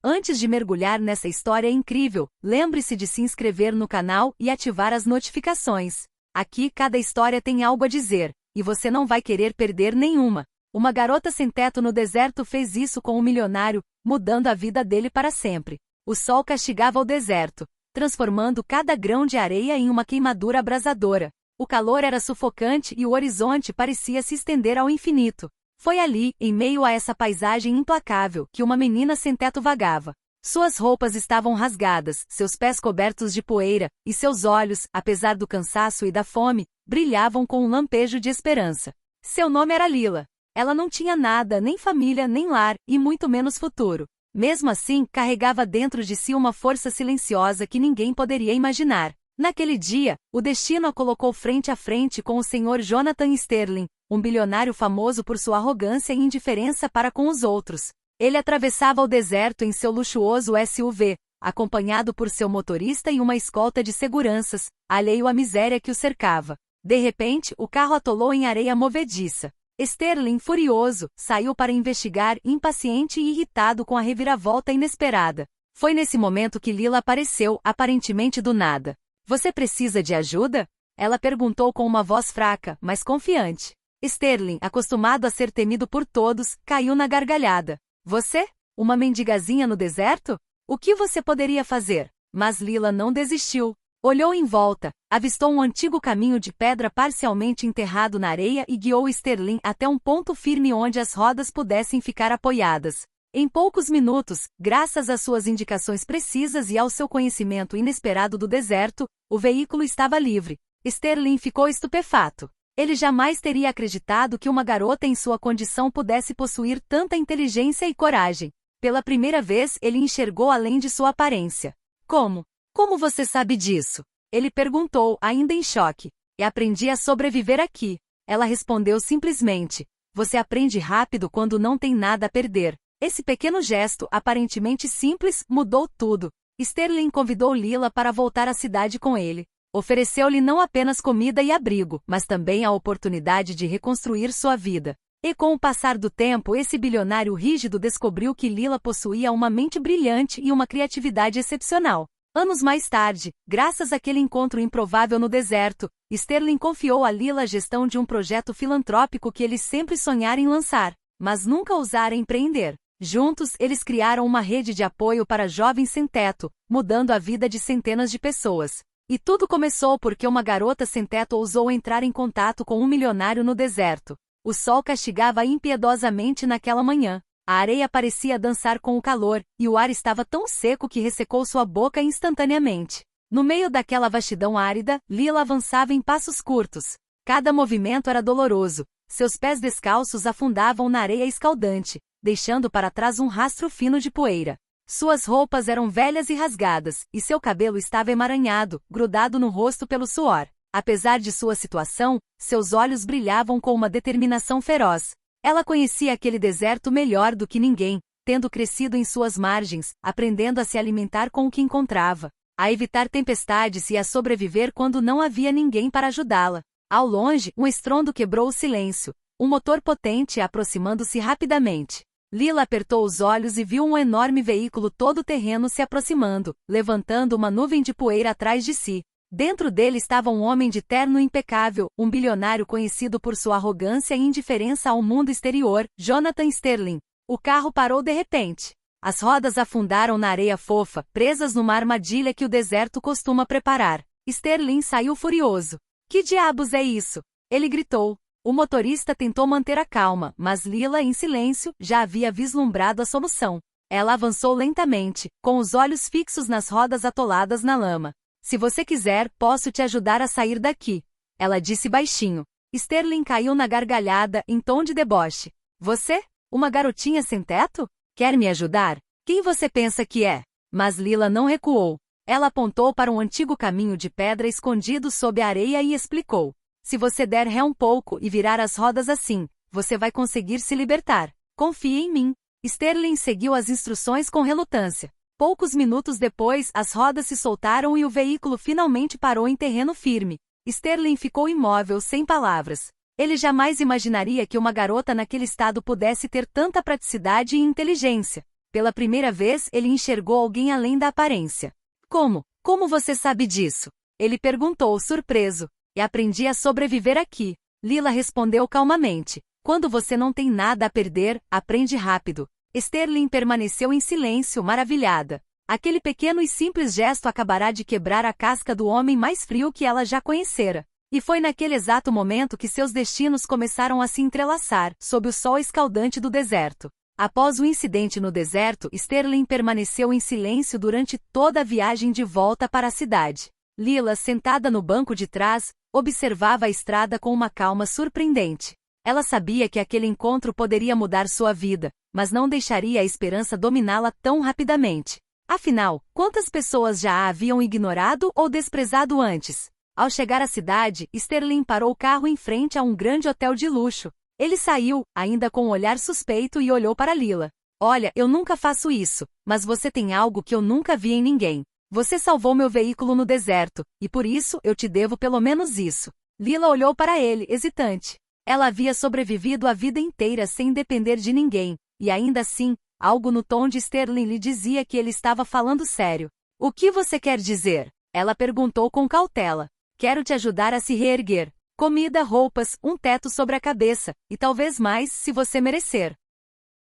Antes de mergulhar nessa história incrível, lembre-se de se inscrever no canal e ativar as notificações. Aqui cada história tem algo a dizer, e você não vai querer perder nenhuma. Uma garota sem teto no deserto fez isso com um milionário, mudando a vida dele para sempre. O sol castigava o deserto, transformando cada grão de areia em uma queimadura abrasadora. O calor era sufocante e o horizonte parecia se estender ao infinito. Foi ali, em meio a essa paisagem implacável, que uma menina sem teto vagava. Suas roupas estavam rasgadas, seus pés cobertos de poeira, e seus olhos, apesar do cansaço e da fome, brilhavam com um lampejo de esperança. Seu nome era Lila. Ela não tinha nada, nem família, nem lar, e muito menos futuro. Mesmo assim, carregava dentro de si uma força silenciosa que ninguém poderia imaginar. Naquele dia, o destino a colocou frente a frente com o Sr. Jonathan Sterling, um bilionário famoso por sua arrogância e indiferença para com os outros. Ele atravessava o deserto em seu luxuoso SUV, acompanhado por seu motorista e uma escolta de seguranças, alheio à miséria que o cercava. De repente, o carro atolou em areia movediça. Sterling, furioso, saiu para investigar, impaciente e irritado com a reviravolta inesperada. Foi nesse momento que Lila apareceu, aparentemente do nada. Você precisa de ajuda? Ela perguntou com uma voz fraca, mas confiante. Sterling, acostumado a ser temido por todos, caiu na gargalhada. Você? Uma mendigazinha no deserto? O que você poderia fazer? Mas Lila não desistiu. Olhou em volta, avistou um antigo caminho de pedra parcialmente enterrado na areia e guiou Sterling até um ponto firme onde as rodas pudessem ficar apoiadas. Em poucos minutos, graças às suas indicações precisas e ao seu conhecimento inesperado do deserto, o veículo estava livre. Sterling ficou estupefato. Ele jamais teria acreditado que uma garota em sua condição pudesse possuir tanta inteligência e coragem. Pela primeira vez, ele enxergou além de sua aparência. Como? Como você sabe disso? Ele perguntou, ainda em choque. Aprendi a sobreviver aqui. Ela respondeu simplesmente. Você aprende rápido quando não tem nada a perder. Esse pequeno gesto, aparentemente simples, mudou tudo. Sterling convidou Lila para voltar à cidade com ele. Ofereceu-lhe não apenas comida e abrigo, mas também a oportunidade de reconstruir sua vida. E com o passar do tempo, esse bilionário rígido descobriu que Lila possuía uma mente brilhante e uma criatividade excepcional. Anos mais tarde, graças àquele encontro improvável no deserto, Sterling confiou a Lila a gestão de um projeto filantrópico que ele sempre sonhara em lançar, mas nunca ousara empreender. Juntos, eles criaram uma rede de apoio para jovens sem teto, mudando a vida de centenas de pessoas. E tudo começou porque uma garota sem teto ousou entrar em contato com um milionário no deserto. O sol castigava impiedosamente naquela manhã. A areia parecia dançar com o calor, e o ar estava tão seco que ressecou sua boca instantaneamente. No meio daquela vastidão árida, Lila avançava em passos curtos. Cada movimento era doloroso. Seus pés descalços afundavam na areia escaldante, deixando para trás um rastro fino de poeira. Suas roupas eram velhas e rasgadas, e seu cabelo estava emaranhado, grudado no rosto pelo suor. Apesar de sua situação, seus olhos brilhavam com uma determinação feroz. Ela conhecia aquele deserto melhor do que ninguém, tendo crescido em suas margens, aprendendo a se alimentar com o que encontrava, a evitar tempestades e a sobreviver quando não havia ninguém para ajudá-la. Ao longe, um estrondo quebrou o silêncio, um motor potente aproximando-se rapidamente. Lila apertou os olhos e viu um enorme veículo todo-terreno se aproximando, levantando uma nuvem de poeira atrás de si. Dentro dele estava um homem de terno impecável, um bilionário conhecido por sua arrogância e indiferença ao mundo exterior, Jonathan Sterling. O carro parou de repente. As rodas afundaram na areia fofa, presas numa armadilha que o deserto costuma preparar. Sterling saiu furioso. Que diabos é isso? Ele gritou. O motorista tentou manter a calma, mas Lila, em silêncio, já havia vislumbrado a solução. Ela avançou lentamente, com os olhos fixos nas rodas atoladas na lama. Se você quiser, posso te ajudar a sair daqui. Ela disse baixinho. Sterling caiu na gargalhada, em tom de deboche. Você? Uma garotinha sem teto? Quer me ajudar? Quem você pensa que é? Mas Lila não recuou. Ela apontou para um antigo caminho de pedra escondido sob a areia e explicou. Se você der ré um pouco e virar as rodas assim, você vai conseguir se libertar. Confie em mim. Sterling seguiu as instruções com relutância. Poucos minutos depois, as rodas se soltaram e o veículo finalmente parou em terreno firme. Sterling ficou imóvel, sem palavras. Ele jamais imaginaria que uma garota naquele estado pudesse ter tanta praticidade e inteligência. Pela primeira vez ele enxergou alguém além da aparência. Como? Como você sabe disso? Ele perguntou, surpreso. E aprendi a sobreviver aqui. Lila respondeu calmamente. Quando você não tem nada a perder, aprende rápido. Sterling permaneceu em silêncio, maravilhada. Aquele pequeno e simples gesto acabará de quebrar a casca do homem mais frio que ela já conhecera. E foi naquele exato momento que seus destinos começaram a se entrelaçar, sob o sol escaldante do deserto. Após o incidente no deserto, Sterling permaneceu em silêncio durante toda a viagem de volta para a cidade. Lila, sentada no banco de trás, observava a estrada com uma calma surpreendente. Ela sabia que aquele encontro poderia mudar sua vida, mas não deixaria a esperança dominá-la tão rapidamente. Afinal, quantas pessoas já a haviam ignorado ou desprezado antes? Ao chegar à cidade, Sterling parou o carro em frente a um grande hotel de luxo. Ele saiu, ainda com um olhar suspeito, e olhou para Lila. Olha, eu nunca faço isso, mas você tem algo que eu nunca vi em ninguém. Você salvou meu veículo no deserto, e por isso eu te devo pelo menos isso. Lila olhou para ele, hesitante. Ela havia sobrevivido a vida inteira sem depender de ninguém, e ainda assim, algo no tom de Sterling lhe dizia que ele estava falando sério. O que você quer dizer? Ela perguntou com cautela. Quero te ajudar a se reerguer. Comida, roupas, um teto sobre a cabeça, e talvez mais, se você merecer.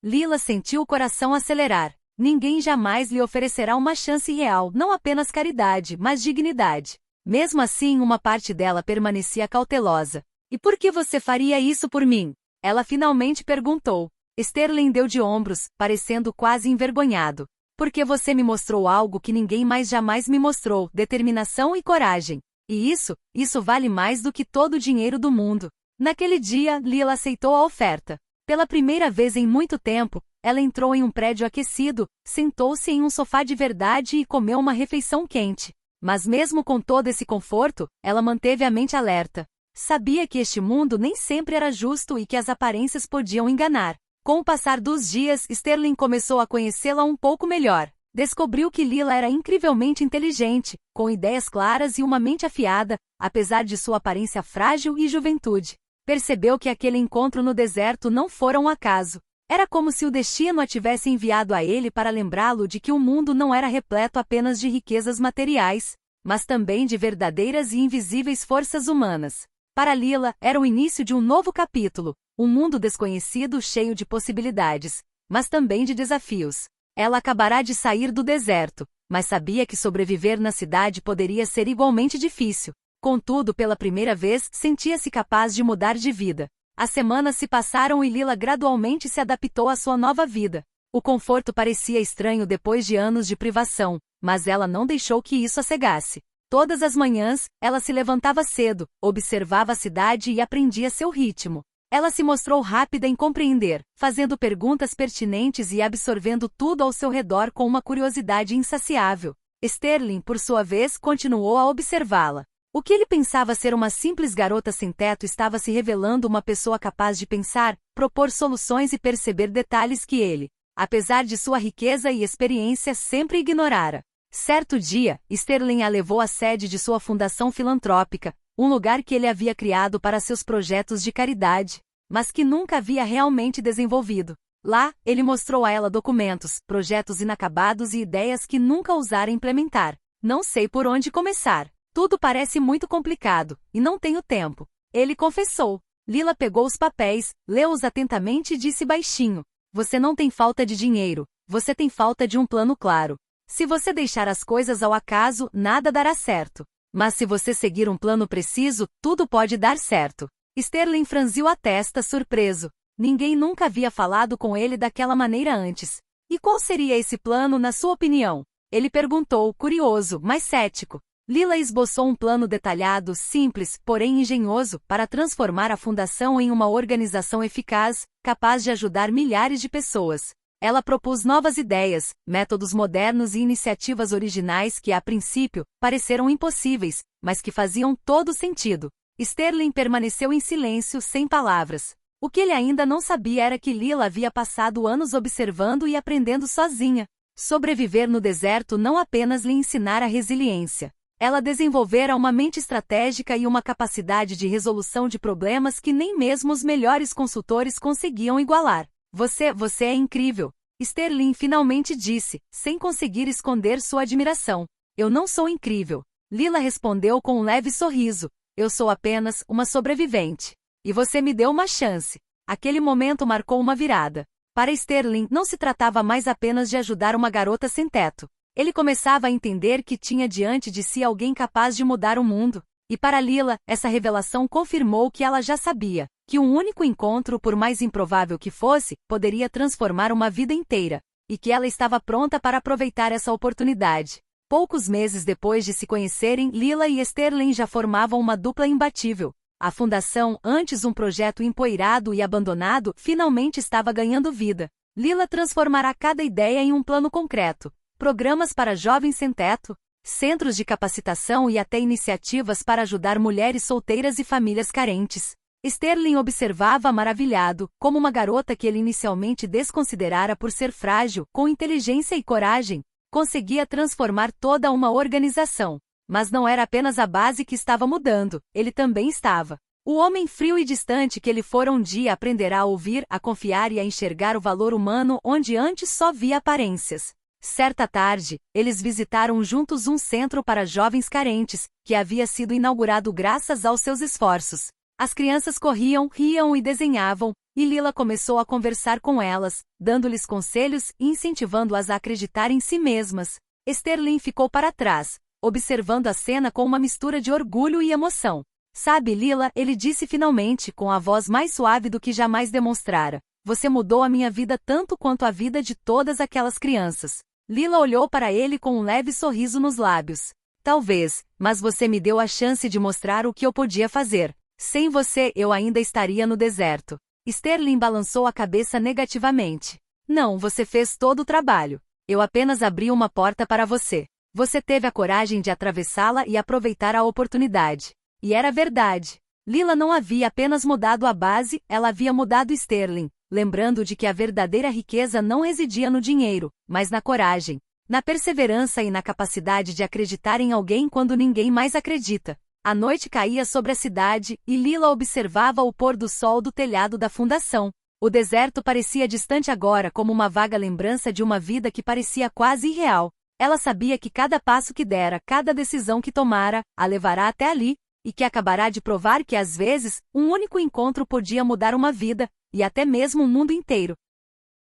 Lila sentiu o coração acelerar. Ninguém jamais lhe oferecerá uma chance real, não apenas caridade, mas dignidade. Mesmo assim, uma parte dela permanecia cautelosa. E por que você faria isso por mim? Ela finalmente perguntou. Sterling deu de ombros, parecendo quase envergonhado. Porque você me mostrou algo que ninguém mais jamais me mostrou, determinação e coragem. E isso vale mais do que todo o dinheiro do mundo. Naquele dia, Lila aceitou a oferta. Pela primeira vez em muito tempo, ela entrou em um prédio aquecido, sentou-se em um sofá de verdade e comeu uma refeição quente. Mas mesmo com todo esse conforto, ela manteve a mente alerta. Sabia que este mundo nem sempre era justo e que as aparências podiam enganar. Com o passar dos dias, Sterling começou a conhecê-la um pouco melhor. Descobriu que Lila era incrivelmente inteligente, com ideias claras e uma mente afiada, apesar de sua aparência frágil e juventude. Percebeu que aquele encontro no deserto não fora um acaso. Era como se o destino a tivesse enviado a ele para lembrá-lo de que o mundo não era repleto apenas de riquezas materiais, mas também de verdadeiras e invisíveis forças humanas. Para Lila, era o início de um novo capítulo, um mundo desconhecido cheio de possibilidades, mas também de desafios. Ela acabará de sair do deserto, mas sabia que sobreviver na cidade poderia ser igualmente difícil. Contudo, pela primeira vez, sentia-se capaz de mudar de vida. As semanas se passaram e Lila gradualmente se adaptou à sua nova vida. O conforto parecia estranho depois de anos de privação, mas ela não deixou que isso a cegasse. Todas as manhãs, ela se levantava cedo, observava a cidade e aprendia seu ritmo. Ela se mostrou rápida em compreender, fazendo perguntas pertinentes e absorvendo tudo ao seu redor com uma curiosidade insaciável. Sterling, por sua vez, continuou a observá-la. O que ele pensava ser uma simples garota sem teto estava se revelando uma pessoa capaz de pensar, propor soluções e perceber detalhes que ele, apesar de sua riqueza e experiência, sempre ignorara. Certo dia, Sterling a levou à sede de sua fundação filantrópica, um lugar que ele havia criado para seus projetos de caridade, mas que nunca havia realmente desenvolvido. Lá, ele mostrou a ela documentos, projetos inacabados e ideias que nunca ousara implementar. Não sei por onde começar. Tudo parece muito complicado, e não tenho tempo. Ele confessou. Lila pegou os papéis, leu-os atentamente e disse baixinho. Você não tem falta de dinheiro, você tem falta de um plano claro. Se você deixar as coisas ao acaso, nada dará certo. Mas se você seguir um plano preciso, tudo pode dar certo. Sterling franziu a testa, surpreso. Ninguém nunca havia falado com ele daquela maneira antes. E qual seria esse plano, na sua opinião? Ele perguntou, curioso, mas cético. Lila esboçou um plano detalhado, simples, porém engenhoso, para transformar a fundação em uma organização eficaz, capaz de ajudar milhares de pessoas. Ela propôs novas ideias, métodos modernos e iniciativas originais que, a princípio, pareceram impossíveis, mas que faziam todo sentido. Sterling permaneceu em silêncio, sem palavras. O que ele ainda não sabia era que Lila havia passado anos observando e aprendendo sozinha. Sobreviver no deserto não apenas lhe ensinara resiliência. Ela desenvolvera uma mente estratégica e uma capacidade de resolução de problemas que nem mesmo os melhores consultores conseguiam igualar. Você é incrível. Sterling finalmente disse, sem conseguir esconder sua admiração. Eu não sou incrível. Lila respondeu com um leve sorriso. Eu sou apenas uma sobrevivente. E você me deu uma chance. Aquele momento marcou uma virada. Para Sterling, não se tratava mais apenas de ajudar uma garota sem teto. Ele começava a entender que tinha diante de si alguém capaz de mudar o mundo. E para Lila, essa revelação confirmou o que ela já sabia, que um único encontro, por mais improvável que fosse, poderia transformar uma vida inteira, e que ela estava pronta para aproveitar essa oportunidade. Poucos meses depois de se conhecerem, Lila e Sterling já formavam uma dupla imbatível. A fundação, antes um projeto empoeirado e abandonado, finalmente estava ganhando vida. Lila transformará cada ideia em um plano concreto. Programas para jovens sem teto, centros de capacitação e até iniciativas para ajudar mulheres solteiras e famílias carentes. Sterling observava maravilhado, como uma garota que ele inicialmente desconsiderara por ser frágil, com inteligência e coragem, conseguia transformar toda uma organização. Mas não era apenas a base que estava mudando, ele também estava. O homem frio e distante que ele fora um dia aprenderá a ouvir, a confiar e a enxergar o valor humano onde antes só via aparências. Certa tarde, eles visitaram juntos um centro para jovens carentes, que havia sido inaugurado graças aos seus esforços. As crianças corriam, riam e desenhavam, e Lila começou a conversar com elas, dando-lhes conselhos e incentivando-as a acreditar em si mesmas. Sterling ficou para trás, observando a cena com uma mistura de orgulho e emoção. Sabe, Lila, ele disse finalmente, com a voz mais suave do que jamais demonstrara. Você mudou a minha vida tanto quanto a vida de todas aquelas crianças. Lila olhou para ele com um leve sorriso nos lábios. Talvez, mas você me deu a chance de mostrar o que eu podia fazer. Sem você, eu ainda estaria no deserto. Sterling balançou a cabeça negativamente. Não, você fez todo o trabalho. Eu apenas abri uma porta para você. Você teve a coragem de atravessá-la e aproveitar a oportunidade. E era verdade. Lila não havia apenas mudado a base, ela havia mudado Sterling, lembrando de que a verdadeira riqueza não residia no dinheiro, mas na coragem, na perseverança e na capacidade de acreditar em alguém quando ninguém mais acredita. A noite caía sobre a cidade, e Lila observava o pôr do sol do telhado da fundação. O deserto parecia distante agora, como uma vaga lembrança de uma vida que parecia quase irreal. Ela sabia que cada passo que dera, cada decisão que tomara, a levará até ali, e que acabará de provar que às vezes, um único encontro podia mudar uma vida, e até mesmo um mundo inteiro.